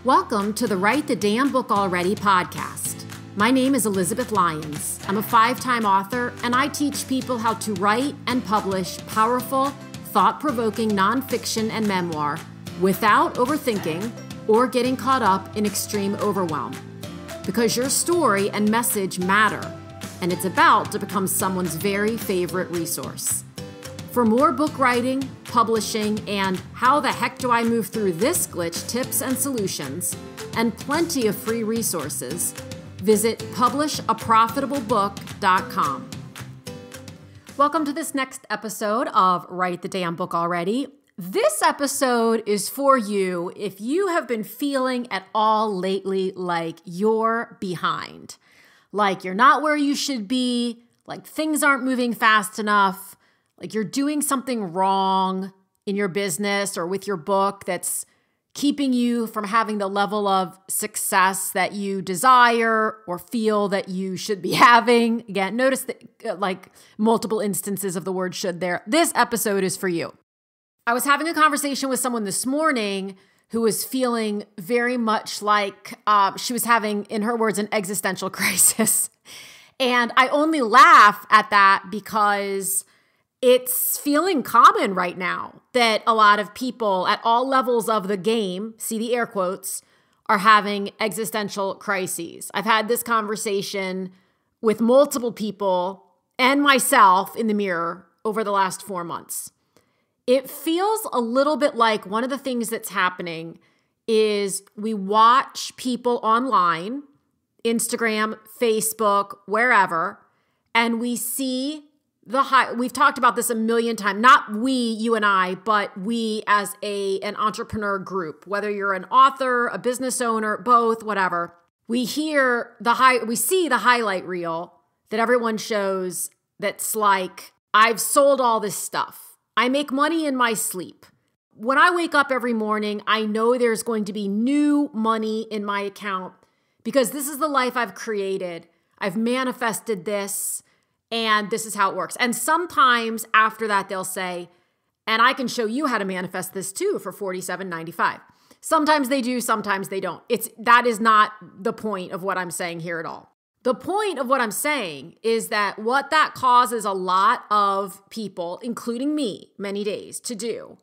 Welcome to the Write the Damn Book Already podcast. My name is Elizabeth Lyons. I'm a 5-time author, and I teach people how to write and publish powerful, thought-provoking nonfiction and memoir without overthinking or getting caught up in extreme overwhelm. Because your story and message matter, and it's about to become someone's very favorite resource. For more book writing, publishing, and how the heck do I move through this glitch tips and solutions, and plenty of free resources, visit publishaprofitablebook.com. Welcome to this next episode of Write the Damn Book Already. This episode is for you if you have been feeling at all lately like you're behind, like you're not where you should be, like things aren't moving fast enough, like you're doing something wrong in your business or with your book that's keeping you from having the level of success that you desire or feel that you should be having. Again, notice that like multiple instances of the word should there. This episode is for you. I was having a conversation with someone this morning who was feeling very much like she was having, in her words, an existential crisis. And I only laugh at that because it's feeling common right now that a lot of people at all levels of the game, see the air quotes, are having existential crises. I've had this conversation with multiple people and myself in the mirror over the last 4 months. It feels a little bit like one of the things that's happening is we watch people online, Instagram, Facebook, wherever, and we see we've talked about this a million times, not we, you and I, but we as an entrepreneur group, whether you're an author, a business owner, both, whatever. We see the highlight reel that everyone shows that's like, I've sold all this stuff. I make money in my sleep. When I wake up every morning, I know there's going to be new money in my account because this is the life I've created. I've manifested this. And this is how it works. And sometimes after that, they'll say, and I can show you how to manifest this too for $47.95. Sometimes they do, sometimes they don't. That is not the point of what I'm saying here at all. The point of what I'm saying is that what that causes a lot of people, including me, many days to do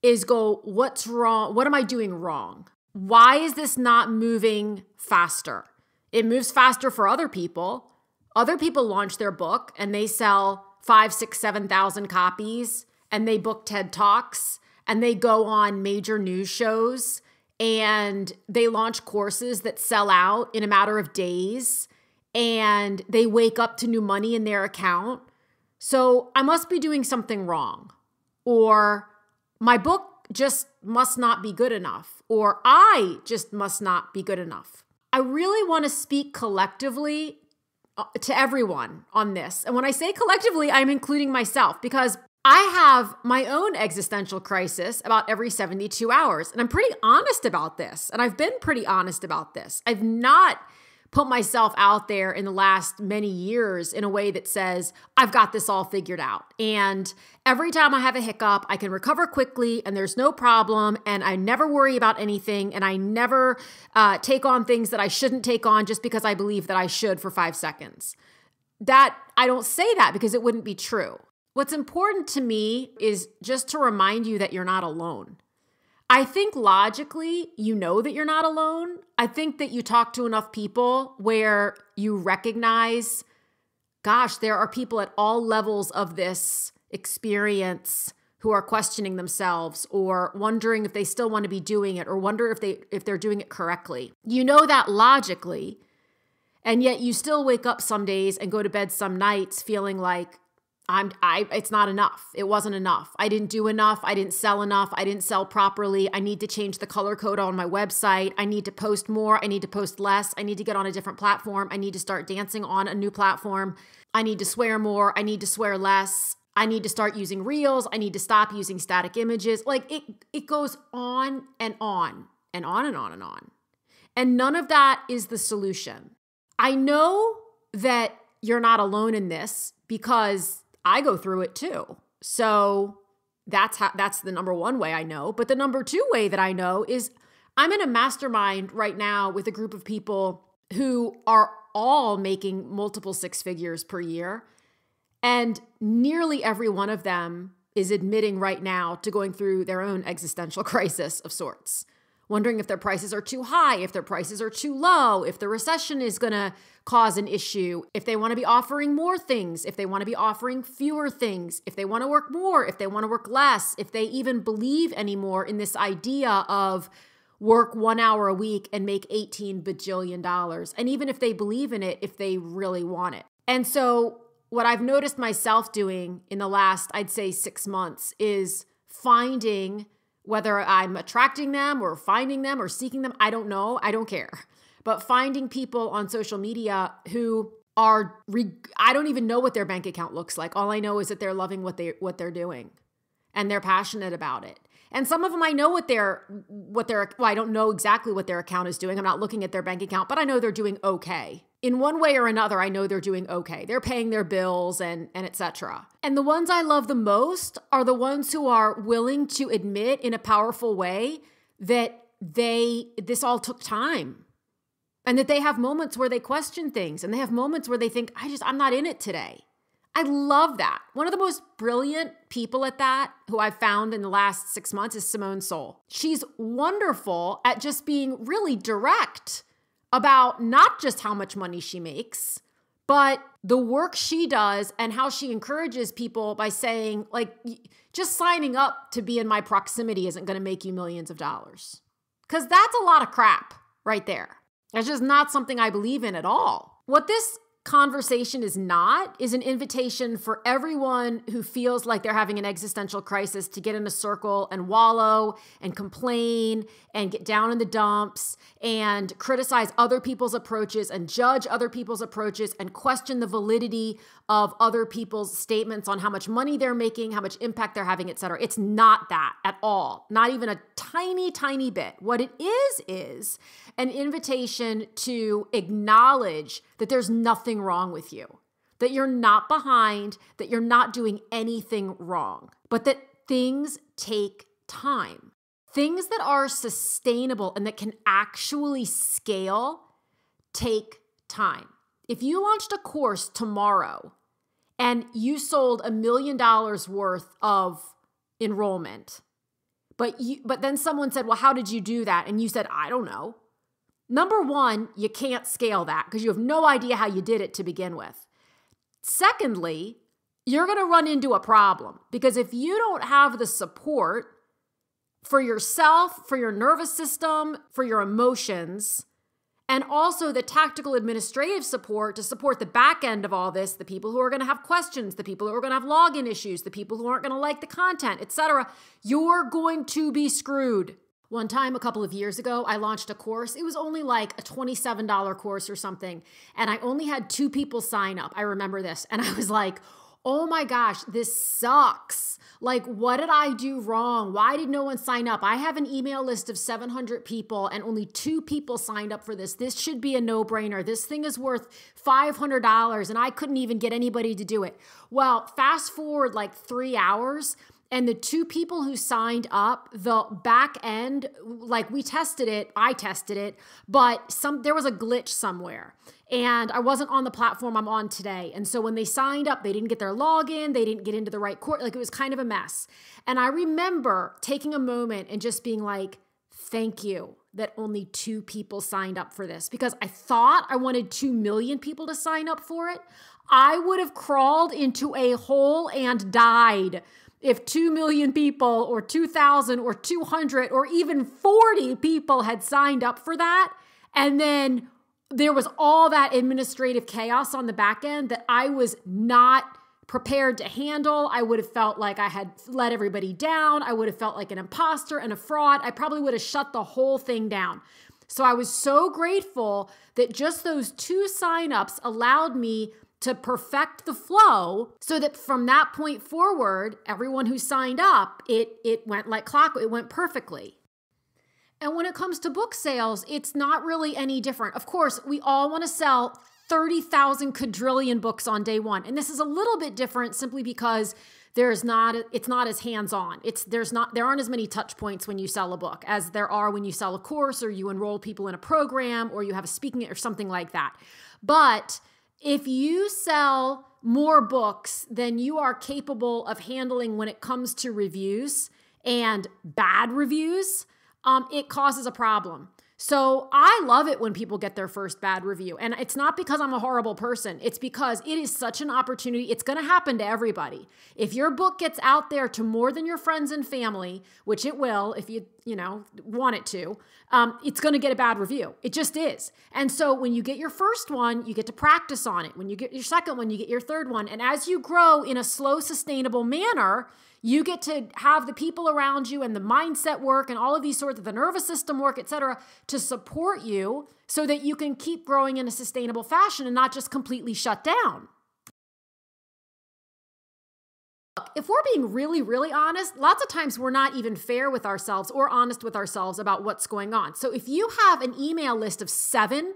is go, what's wrong? What am I doing wrong? Why is this not moving faster? It moves faster for other people. Other people launch their book and they sell 5, 6, 7,000 copies and they book TED Talks and they go on major news shows and they launch courses that sell out in a matter of days and they wake up to new money in their account. So I must be doing something wrong, or my book just must not be good enough, or I just must not be good enough. I really want to speak collectively to everyone on this. And when I say collectively, I'm including myself because I have my own existential crisis about every 72 hours. And I'm pretty honest about this. And I've been pretty honest about this. I've not put myself out there in the last many years in a way that says, I've got this all figured out. And every time I have a hiccup, I can recover quickly and there's no problem. And I never worry about anything. And I never take on things that I shouldn't take on just because I believe that I should for 5 seconds. That I don't say that because it wouldn't be true. What's important to me is just to remind you that you're not alone. I think logically, you know that you're not alone. I think that you talk to enough people where you recognize, gosh, there are people at all levels of this experience who are questioning themselves or wondering if they still want to be doing it or wonder if they're doing it correctly. You know that logically, and yet you still wake up some days and go to bed some nights feeling like, it's not enough. It wasn't enough. I didn't do enough. I didn't sell enough. I didn't sell properly. I need to change the color code on my website. I need to post more. I need to post less. I need to get on a different platform. I need to start dancing on a new platform. I need to swear more. I need to swear less. I need to start using reels. I need to stop using static images. Like it goes on and on and on and on and on. And none of that is the solution. I know that you're not alone in this because I go through it too. So that's the number one way I know. But the number two way that I know is I'm in a mastermind right now with a group of people who are all making multiple six figures per year. And nearly every one of them is admitting right now to going through their own existential crisis of sorts, wondering if their prices are too high, if their prices are too low, if the recession is going to cause an issue, if they want to be offering more things, if they want to be offering fewer things, if they want to work more, if they want to work less, if they even believe anymore in this idea of work 1 hour a week and make $18 bajillion. And even if they believe in it, if they really want it. And so what I've noticed myself doing in the last, I'd say 6 months, is finding, whether I'm attracting them or finding them or seeking them, I don't know, I don't care. But finding people on social media who are, I don't even know what their bank account looks like. All I know is that they're loving what they're doing and they're passionate about it. And some of them I know well, I don't know exactly what their account is doing. I'm not looking at their bank account, but I know they're doing okay. In one way or another, I know they're doing okay. They're paying their bills and et cetera. And the ones I love the most are the ones who are willing to admit in a powerful way that this all took time. And that they have moments where they question things and they have moments where they think, I'm not in it today. I love that. One of the most brilliant people at that who I've found in the last 6 months is Simone Seol. She's wonderful at just being really direct about not just how much money she makes, but the work she does and how she encourages people by saying, like, just signing up to be in my proximity isn't going to make you millions of dollars. Because that's a lot of crap right there. That's just not something I believe in at all. What this conversation is an invitation for everyone who feels like they're having an existential crisis to get in a circle and wallow and complain and get down in the dumps and criticize other people's approaches and judge other people's approaches and question the validity of other people's statements on how much money they're making, how much impact they're having, et cetera. It's not that at all. Not even a tiny, tiny bit. What it is an invitation to acknowledge that there's nothing wrong with you, that you're not behind, that you're not doing anything wrong, but that things take time. Things that are sustainable and that can actually scale take time. If you launched a course tomorrow and you sold $1 million worth of enrollment, but then someone said, well, how did you do that? And you said, I don't know. Number one, you can't scale that because you have no idea how you did it to begin with. Secondly, you're going to run into a problem because if you don't have the support for yourself, for your nervous system, for your emotions, and also the tactical administrative support to support the back end of all this, the people who are going to have questions, the people who are going to have login issues, the people who aren't going to like the content, etc., you're going to be screwed. One time, a couple of years ago, I launched a course. It was only like a $27 course or something. And I only had 2 people sign up. I remember this. And I was like, oh my gosh, this sucks. Like, what did I do wrong? Why did no one sign up? I have an email list of 700 people and only 2 people signed up for this. This should be a no-brainer. This thing is worth $500 and I couldn't even get anybody to do it. Well, fast forward like 3 hours. And the 2 people who signed up, the back end, like I tested it, but there was a glitch somewhere. And I wasn't on the platform I'm on today. And so when they signed up, they didn't get their login, they didn't get into the right course. Like it was kind of a mess. And I remember taking a moment and just being like, thank you that only 2 people signed up for this because I thought I wanted 2 million people to sign up for it. I would have crawled into a hole and died if 2 million people or 2,000 or 200 or even 40 people had signed up for that. And then there was all that administrative chaos on the back end that I was not prepared to handle. I would have felt like I had let everybody down. I would have felt like an imposter and a fraud. I probably would have shut the whole thing down. So I was so grateful that just those 2 signups allowed me to perfect the flow so that from that point forward, everyone who signed up, it went like clockwork. It went perfectly. And when it comes to book sales, it's not really any different. Of course, we all want to sell 30,000 quadrillion books on day one. And this is a little bit different simply because it's not as hands-on. There aren't as many touch points when you sell a book as there are when you sell a course or you enroll people in a program or you have a speaking or something like that. But if you sell more books than you are capable of handling when it comes to reviews and bad reviews, it causes a problem. So I love it when people get their first bad review. And it's not because I'm a horrible person. It's because it is such an opportunity. It's going to happen to everybody. If your book gets out there to more than your friends and family, which it will if you want it to, it's going to get a bad review. It just is. And so when you get your first one, you get to practice on it. When you get your second one, you get your third one. And as you grow in a slow, sustainable manner, you get to have the people around you and the mindset work and all of these sorts of the nervous system work, et cetera, to support you so that you can keep growing in a sustainable fashion and not just completely shut down. If we're being really, really honest, lots of times we're not even fair with ourselves or honest with ourselves about what's going on. So if you have an email list of 7,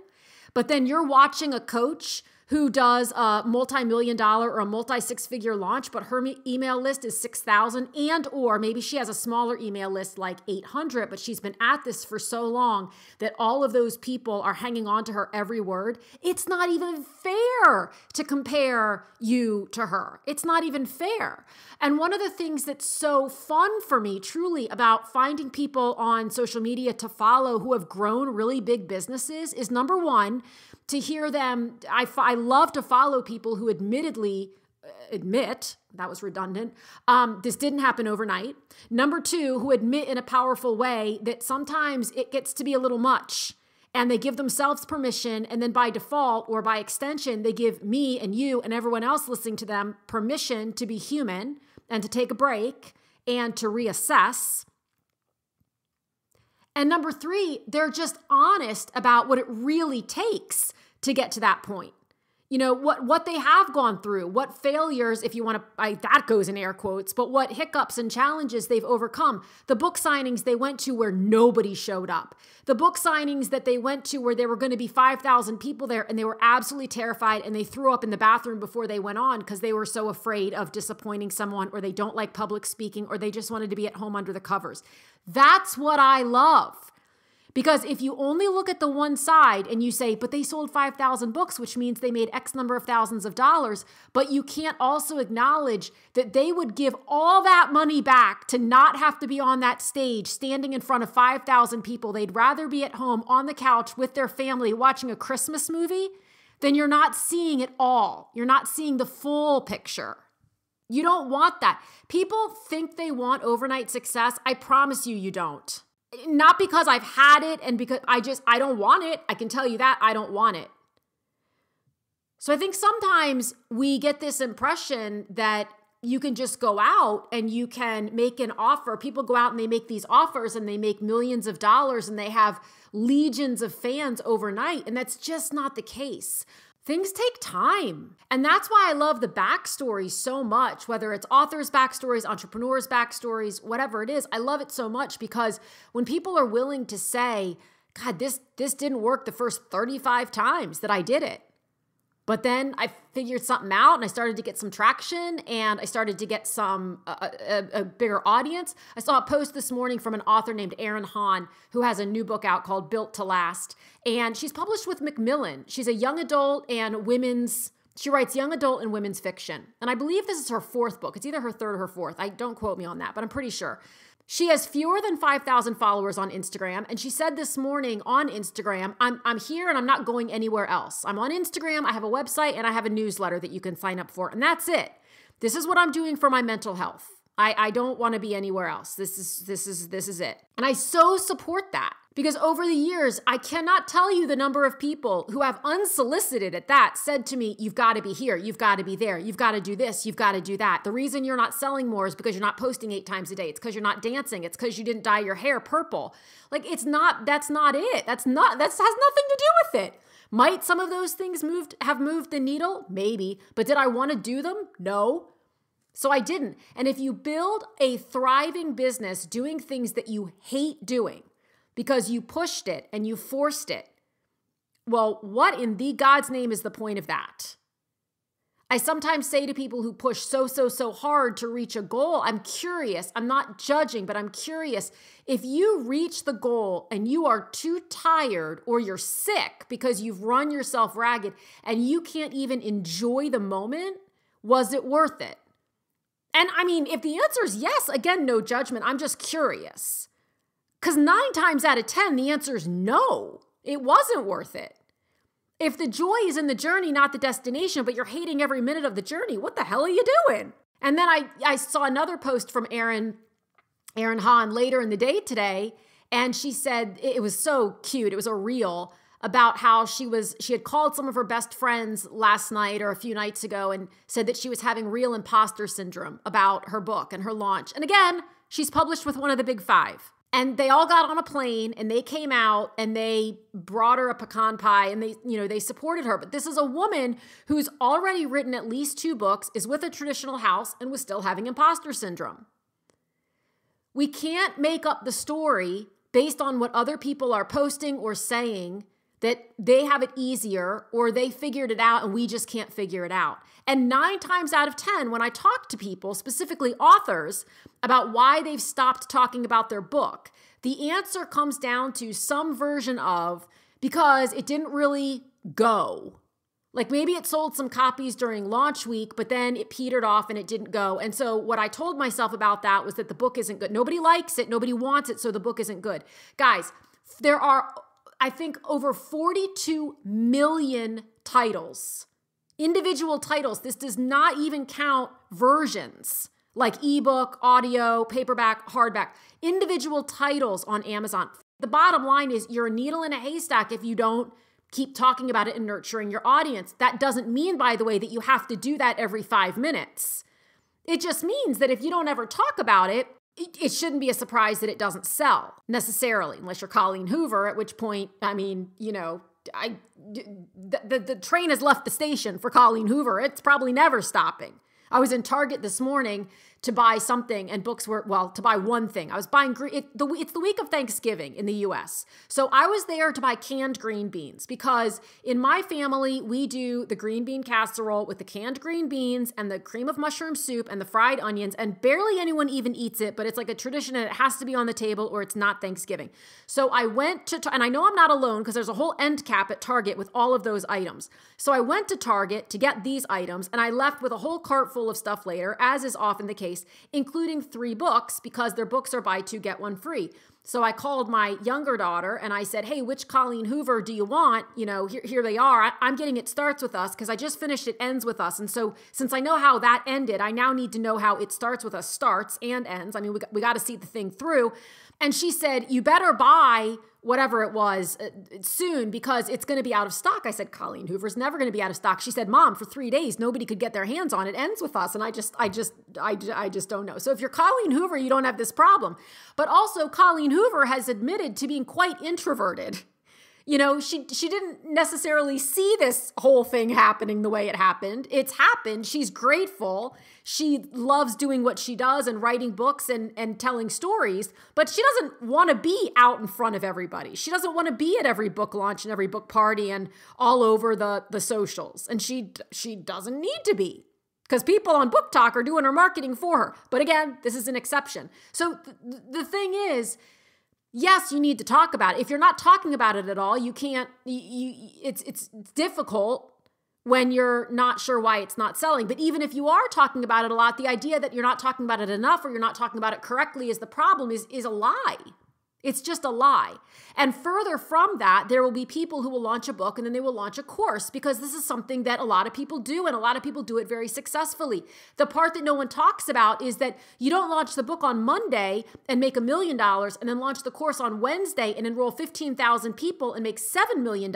but then you're watching a coach who does a multi-million-dollar or a multi-six-figure launch, but her email list is 6,000 or maybe she has a smaller email list like 800, but she's been at this for so long that all of those people are hanging on to her every word. It's not even fair to compare you to her. It's not even fair. And one of the things that's so fun for me, truly, about finding people on social media to follow who have grown really big businesses is, number one, to hear them. I love to follow people who admit, that was redundant, this didn't happen overnight. Number 2, who admit in a powerful way that sometimes it gets to be a little much and they give themselves permission, and then by default or by extension, they give me and you and everyone else listening to them permission to be human and to take a break and to reassess. And number 3, they're just honest about what it really takes to get to that point. You know, what they have gone through, what failures, if you want to, that goes in air quotes, but what hiccups and challenges they've overcome. The book signings they went to where nobody showed up. The book signings that they went to where there were going to be 5,000 people there and they were absolutely terrified and they threw up in the bathroom before they went on because they were so afraid of disappointing someone, or they don't like public speaking, or they just wanted to be at home under the covers. That's what I love. Because if you only look at the one side and you say, but they sold 5,000 books, which means they made X number of thousands of dollars, but you can't also acknowledge that they would give all that money back to not have to be on that stage standing in front of 5,000 people. They'd rather be at home on the couch with their family watching a Christmas movie, then you're not seeing it all. You're not seeing the full picture. You don't want that. People think they want overnight success. I promise you, you don't. Not because I've had it and because I don't want it. I can tell you that I don't want it. So I think sometimes we get this impression that you can just go out and you can make an offer. People go out and they make these offers and they make millions of dollars and they have legions of fans overnight. And that's just not the case. Things take time. And that's why I love the backstories so much, whether it's authors' backstories, entrepreneurs' backstories, whatever it is. I love it so much because when people are willing to say, God, this didn't work the first 35 times that I did it. But then I figured something out and I started to get some traction and I started to get a bigger audience. I saw a post this morning from an author named Erin Hahn who has a new book out called Built to Last. And she's published with Macmillan. She's a young adult and she writes young adult and women's fiction. And I believe this is her 4th book. It's either her 3rd or her 4th. Don't quote me on that, but I'm pretty sure. She has fewer than 5,000 followers on Instagram. And she said this morning on Instagram, I'm here and I'm not going anywhere else. I'm on Instagram, I have a website, and I have a newsletter that you can sign up for. And that's it. This is what I'm doing for my mental health. I don't want to be anywhere else. This is it. And I so support that. Because over the years, I cannot tell you the number of people who have unsolicited at that said to me, you've got to be here, you've got to be there, you've got to do this, you've got to do that. The reason you're not selling more is because you're not posting 8 times a day. It's because you're not dancing. It's because you didn't dye your hair purple. Like that's not it. That has nothing to do with it. Might some of those things have moved the needle? Maybe. But did I want to do them? No. So I didn't. And if you build a thriving business doing things that you hate doing, because you pushed it and you forced it. Well, what in the God's name is the point of that? I sometimes say to people who push so hard to reach a goal, I'm curious. I'm not judging, but I'm curious. If you reach the goal and you are too tired or you're sick because you've run yourself ragged and you can't even enjoy the moment, was it worth it? And I mean, if the answer is yes, again, no judgment. I'm just curious. Because 9 times out of 10, the answer is no, it wasn't worth it. If the joy is in the journey, not the destination, but you're hating every minute of the journey, what the hell are you doing? And then I saw another post from Erin Hahn later in the day today, and she said, it was so cute, it was a reel about how she had called some of her best friends last night or a few nights ago and said that she was having real imposter syndrome about her book and her launch. And again, she's published with one of the big 5. And they all got on a plane and they came out and they brought her a pecan pie and they supported her. But this is a woman who's already written at least 2 books, is with a traditional house, and was still having imposter syndrome. We can't make up the story based on what other people are posting or saying that they have it easier or they figured it out and we just can't figure it out. And 9 times out of 10, when I talk to people, specifically authors, about why they've stopped talking about their book, the answer comes down to some version of, because it didn't really go. Like maybe it sold some copies during launch week, but then it petered off and it didn't go. And so what I told myself about that was that the book isn't good. Nobody likes it. Nobody wants it. So the book isn't good. Guys, there are, I think, over 42 million titles, individual titles. This does not even count versions like ebook, audio, paperback, hardback, individual titles on Amazon. The bottom line is you're a needle in a haystack if you don't keep talking about it and nurturing your audience. That doesn't mean, by the way, that you have to do that every 5 minutes. It just means that if you don't ever talk about it, it shouldn't be a surprise that it doesn't sell necessarily, unless you're Colleen Hoover, at which point, I mean, the train has left the station for Colleen Hoover. It's probably never stopping. I was in Target this morning to buy something and books were, to buy one thing. I was buying, it's the week of Thanksgiving in the US. So I was there to buy canned green beans because in my family, we do the green bean casserole with the canned green beans and the cream of mushroom soup and the fried onions, and barely anyone even eats it, but it's like a tradition and it has to be on the table or it's not Thanksgiving. So I went to, and I know I'm not alone because there's a whole end cap at Target with all of those items. So I went to Target to get these items and I left with a whole cart full of stuff later, as is often the case, including 3 books because their books are buy 2, get 1 free. So I called my younger daughter and I said, hey, which Colleen Hoover do you want? Here they are. I'm getting It Starts With Us because I just finished It Ends With Us. And so since I know how that ended, I now need to know how It Starts With Us starts and ends. I mean, we got to see the thing through. And she said, you better buy whatever it was soon because it's going to be out of stock. I said, Colleen Hoover's never going to be out of stock. She said, Mom, for 3 days, nobody could get their hands on It Ends With Us. And I just don't know. So if you're Colleen Hoover, you don't have this problem. But also Colleen Hoover has admitted to being quite introverted. She didn't necessarily see this whole thing happening the way it happened. It's happened. She's grateful. She loves doing what she does and writing books and telling stories, but she doesn't want to be out in front of everybody. She doesn't want to be at every book launch and every book party and all over the socials. And she doesn't need to be because people on Book Talk are doing her marketing for her. But again, this is an exception. So the thing is, yes, you need to talk about it. If you're not talking about it at all, you can't, it's difficult when you're not sure why it's not selling. But even if you are talking about it a lot, the idea that you're not talking about it enough or you're not talking about it correctly is the problem is a lie. It's just a lie. And further from that, there will be people who will launch a book and then they will launch a course because this is something that a lot of people do and a lot of people do it very successfully. The part that no one talks about is that you don't launch the book on Monday and make $1 million and then launch the course on Wednesday and enroll 15,000 people and make $7 million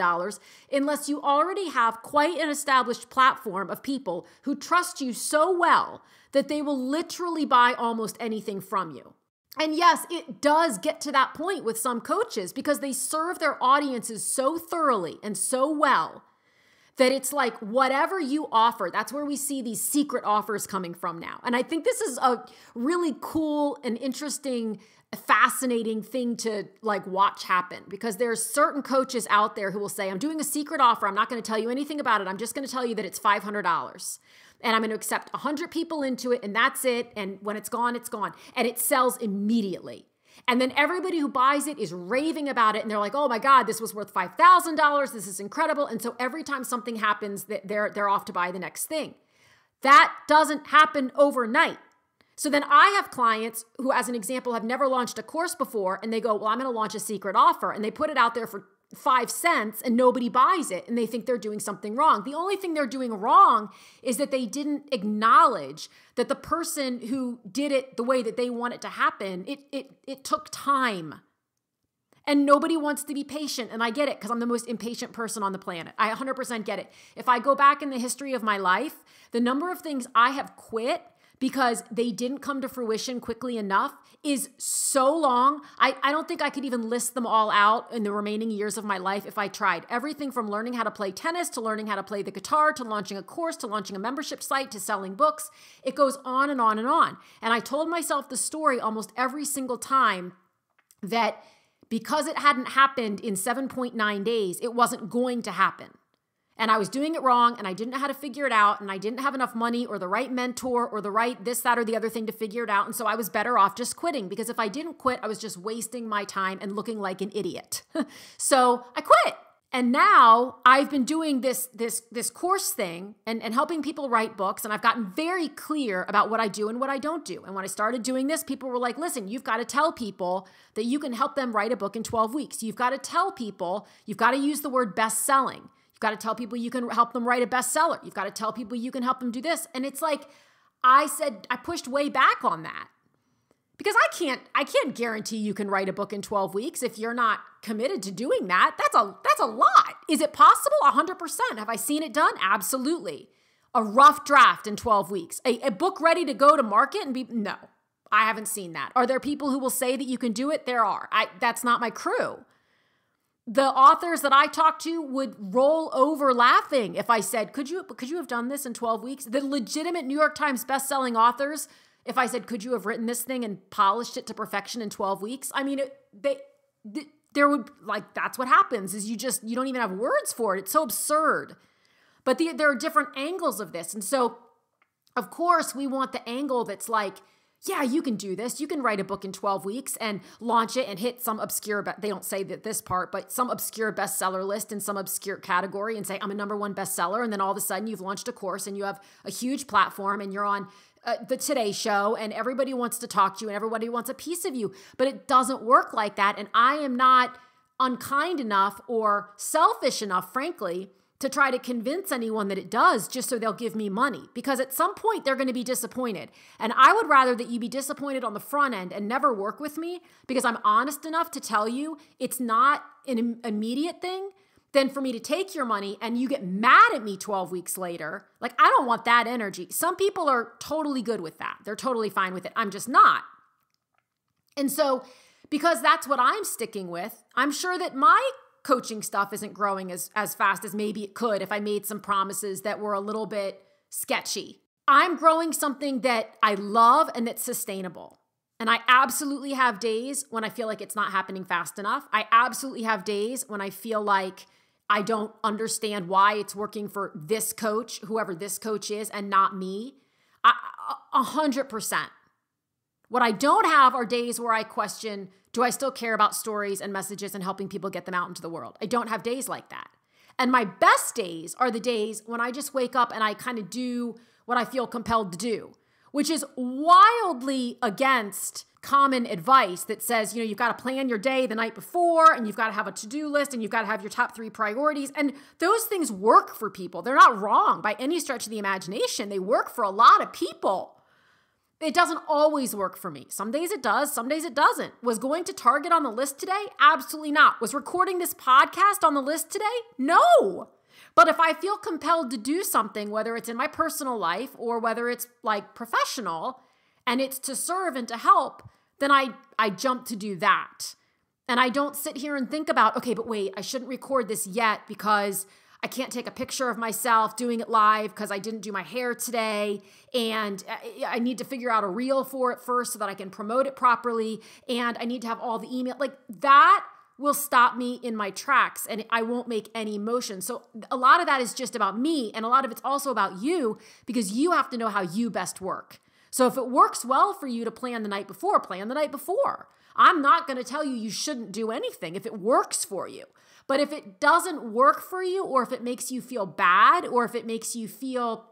unless you already have quite an established platform of people who trust you so well that they will literally buy almost anything from you. And yes, it does get to that point with some coaches because they serve their audiences so thoroughly and so well that it's like whatever you offer, that's where we see these secret offers coming from now. And I think this is a really cool and interesting a fascinating thing to like watch happen, because there's certain coaches out there who will say, I'm doing a secret offer. I'm not going to tell you anything about it. I'm just going to tell you that it's $500 and I'm going to accept 100 people into it and that's it. And when it's gone, it's gone. And it sells immediately. And then everybody who buys it is raving about it. And they're like, oh my God, this was worth $5,000. This is incredible. And so every time something happens, they're off to buy the next thing. That doesn't happen overnight. So then I have clients who, as an example, have never launched a course before. And they go, well, I'm going to launch a secret offer. And they put it out there for 5 cents and nobody buys it. And they think they're doing something wrong. The only thing they're doing wrong is that they didn't acknowledge that the person who did it the way that they want it to happen, it took time. And nobody wants to be patient. And I get it because I'm the most impatient person on the planet. I 100% get it. If I go back in the history of my life, the number of things I have quit because they didn't come to fruition quickly enough is so long. I don't think I could even list them all out in the remaining years of my life if I tried. Everything from learning how to play tennis, to learning how to play the guitar, to launching a course, to launching a membership site, to selling books. It goes on and on and on. And I told myself the story almost every single time that because it hadn't happened in 7.9 days, it wasn't going to happen. And I was doing it wrong, and I didn't know how to figure it out, and I didn't have enough money or the right mentor or the right this, that, or the other thing to figure it out. And so I was better off just quitting, because if I didn't quit, I was just wasting my time and looking like an idiot. So I quit. And now I've been doing this course thing and helping people write books. And I've gotten very clear about what I do and what I don't do. And when I started doing this, people were like, listen, you've got to tell people that you can help them write a book in 12 weeks. You've got to tell people, you've got to use the word best-selling. You've got to tell people you can help them write a bestseller. You've got to tell people you can help them do this. And it's like, I pushed way back on that. Because I can't guarantee you can write a book in 12 weeks if you're not committed to doing that. That's a lot. Is it possible? 100%. Have I seen it done? Absolutely. A rough draft in 12 weeks. A book ready to go to market and be, no, I haven't seen that. Are there people who will say that you can do it? There are. That's not my crew. The authors that I talk to would roll over laughing if I said, could you have done this in 12 weeks? The legitimate New York Times bestselling authors, if I said, could you have written this thing and polished it to perfection in 12 weeks? I mean, there would, like, that's what happens is you don't even have words for it. It's so absurd. But there are different angles of this. And so, of course, we want the angle that's like, yeah, you can do this. You can write a book in 12 weeks and launch it and hit some obscure, they don't say that this part, but some obscure bestseller list in some obscure category and say, I'm a #1 bestseller. And then all of a sudden you've launched a course and you have a huge platform and you're on the Today Show and everybody wants to talk to you and everybody wants a piece of you. But it doesn't work like that. And I am not unkind enough or selfish enough, frankly, to try to convince anyone that it does just so they'll give me money. Because at some point they're going to be disappointed. And I would rather that you be disappointed on the front end and never work with me because I'm honest enough to tell you it's not an immediate thing than for me to take your money and you get mad at me 12 weeks later. Like, I don't want that energy. Some people are totally good with that. They're totally fine with it. I'm just not. And so because that's what I'm sticking with, I'm sure that my coaching stuff isn't growing as fast as maybe it could if I made some promises that were a little bit sketchy. I'm growing something that I love and that's sustainable. And I absolutely have days when I feel like it's not happening fast enough. I absolutely have days when I feel like I don't understand why it's working for this coach, whoever this coach is, and not me. 100%. What I don't have are days where I question, do I still care about stories and messages and helping people get them out into the world? I don't have days like that. And my best days are the days when I just wake up and I kind of do what I feel compelled to do, which is wildly against common advice that says, you've got to plan your day the night before and you've got to have a to-do list and you've got to have your top 3 priorities. And those things work for people. They're not wrong by any stretch of the imagination. They work for a lot of people. It doesn't always work for me. Some days it does, some days it doesn't. Was going to Target on the list today? Absolutely not. Was recording this podcast on the list today? No. But if I feel compelled to do something, whether it's in my personal life or whether it's like professional, and it's to serve and to help, then I jump to do that. And I don't sit here and think about, okay, but wait, I shouldn't record this yet because I can't take a picture of myself doing it live because I didn't do my hair today. And I need to figure out a reel for it first so that I can promote it properly. And I need to have all the email. Like that will stop me in my tracks and I won't make any motion. So a lot of that is just about me. And a lot of it's also about you because you have to know how you best work. So if it works well for you to plan the night before, plan the night before. I'm not going to tell you shouldn't do anything if it works for you. But if it doesn't work for you, or if it makes you feel bad, or if it makes you feel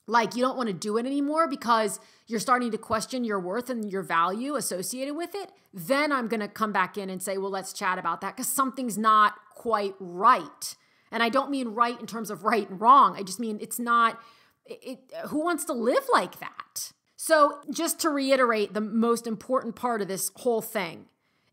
like you don't want to do it anymore because you're starting to question your worth and your value associated with it, then I'm going to come back in and say, well, let's chat about that because something's not quite right. And I don't mean right in terms of right and wrong. I just mean it's not, who wants to live like that? So just to reiterate, the most important part of this whole thing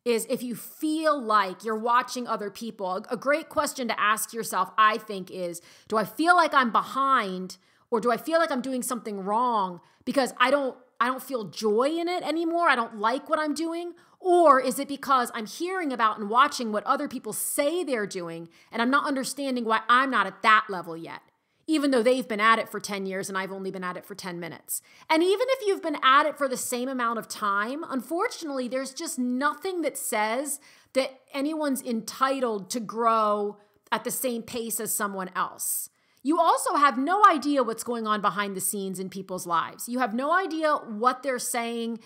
is if you feel like you're watching other people, a great question to ask yourself, I think, is, do I feel like I'm behind or do I feel like I'm doing something wrong because I don't feel joy in it anymore? I don't like what I'm doing? Or is it because I'm hearing about and watching what other people say they're doing and I'm not understanding why I'm not at that level yet? Even though they've been at it for 10 years and I've only been at it for 10 minutes. And even if you've been at it for the same amount of time, unfortunately, there's just nothing that says that anyone's entitled to grow at the same pace as someone else. You also have no idea what's going on behind the scenes in people's lives. You have no idea what they're saying,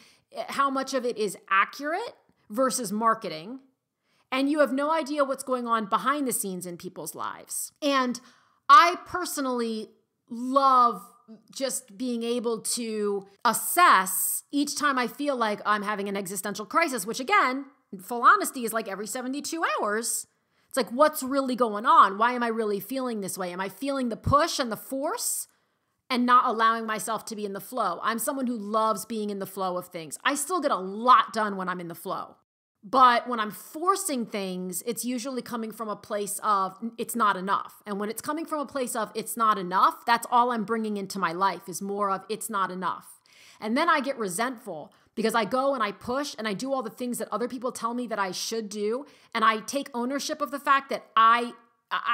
how much of it is accurate versus marketing. And you have no idea what's going on behind the scenes in people's lives. And I personally love just being able to assess each time I feel like I'm having an existential crisis, which again, in full honesty, is like every 72 hours. It's like, what's really going on? Why am I really feeling this way? Am I feeling the push and the force and not allowing myself to be in the flow? I'm someone who loves being in the flow of things. I still get a lot done when I'm in the flow. But when I'm forcing things, it's usually coming from a place of it's not enough. And when it's coming from a place of it's not enough, that's all I'm bringing into my life is more of it's not enough. And then I get resentful because I go and I push and I do all the things that other people tell me that I should do. And I take ownership of the fact that I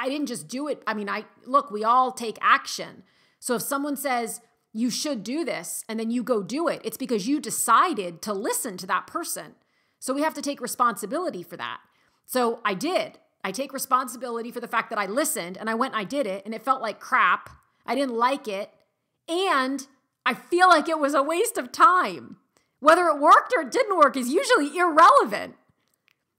didn't just do it. I mean, look, we all take action. So if someone says you should do this and then you go do it, it's because you decided to listen to that person. So we have to take responsibility for that. So I did. I take responsibility for the fact that I listened and I went and I did it and it felt like crap. I didn't like it. And I feel like it was a waste of time. Whether it worked or it didn't work is usually irrelevant.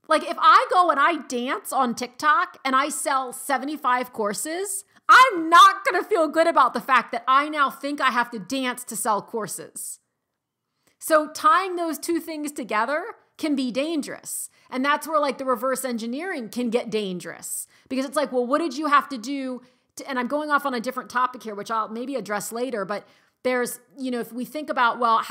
Like if I go and I dance on TikTok and I sell 75 courses, I'm not going to feel good about the fact that I now think I have to dance to sell courses. So tying those two things together can be dangerous. And that's where like the reverse engineering can get dangerous because it's like, well, what did you have to do? And I'm going off on a different topic here, which I'll maybe address later, but there's, if we think about, well,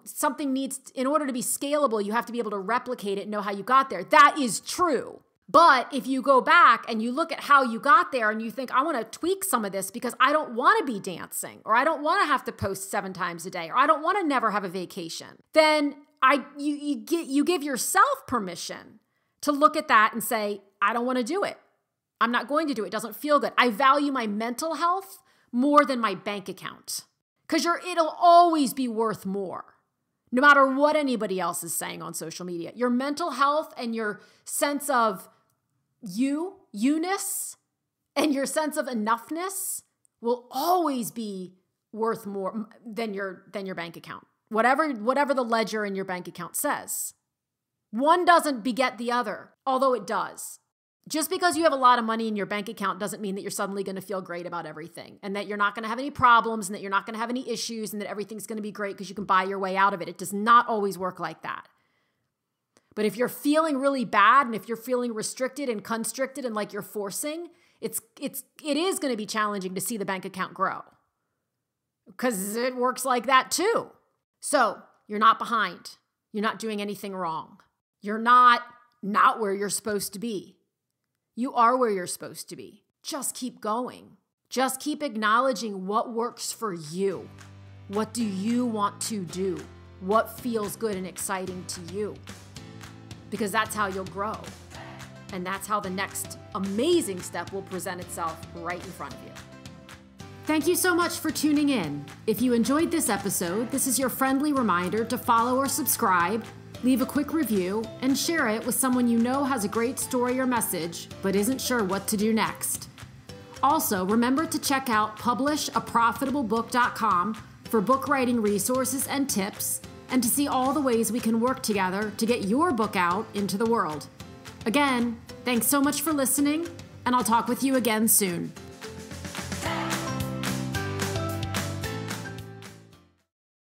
something needs, in order to be scalable, you have to be able to replicate it and know how you got there. That is true. But if you go back and you look at how you got there and you think, I want to tweak some of this because I don't want to be dancing, or I don't want to have to post 7 times a day, or I don't want to never have a vacation, then you give yourself permission to look at that and say, I don't want to do it. I'm not going to do it. It doesn't feel good. I value my mental health more than my bank account because it'll always be worth more. No matter what anybody else is saying on social media, your mental health and your sense of you-ness, and your sense of enoughness will always be worth more than your bank account. Whatever the ledger in your bank account says. One doesn't beget the other, although it does. Just because you have a lot of money in your bank account doesn't mean that you're suddenly going to feel great about everything and that you're not going to have any problems and that you're not going to have any issues and that everything's going to be great because you can buy your way out of it. It does not always work like that. But if you're feeling really bad and if you're feeling restricted and constricted and like you're forcing, it is going to be challenging to see the bank account grow because it works like that too. So you're not behind. You're not doing anything wrong. You're not where you're supposed to be. You are where you're supposed to be. Just keep going. Just keep acknowledging what works for you. What do you want to do? What feels good and exciting to you? Because that's how you'll grow. And that's how the next amazing step will present itself right in front of you. Thank you so much for tuning in. If you enjoyed this episode, this is your friendly reminder to follow or subscribe, leave a quick review, and share it with someone you know has a great story or message, but isn't sure what to do next. Also, remember to check out publishaprofitablebook.com for book writing resources and tips, and to see all the ways we can work together to get your book out into the world. Again, thanks so much for listening, and I'll talk with you again soon.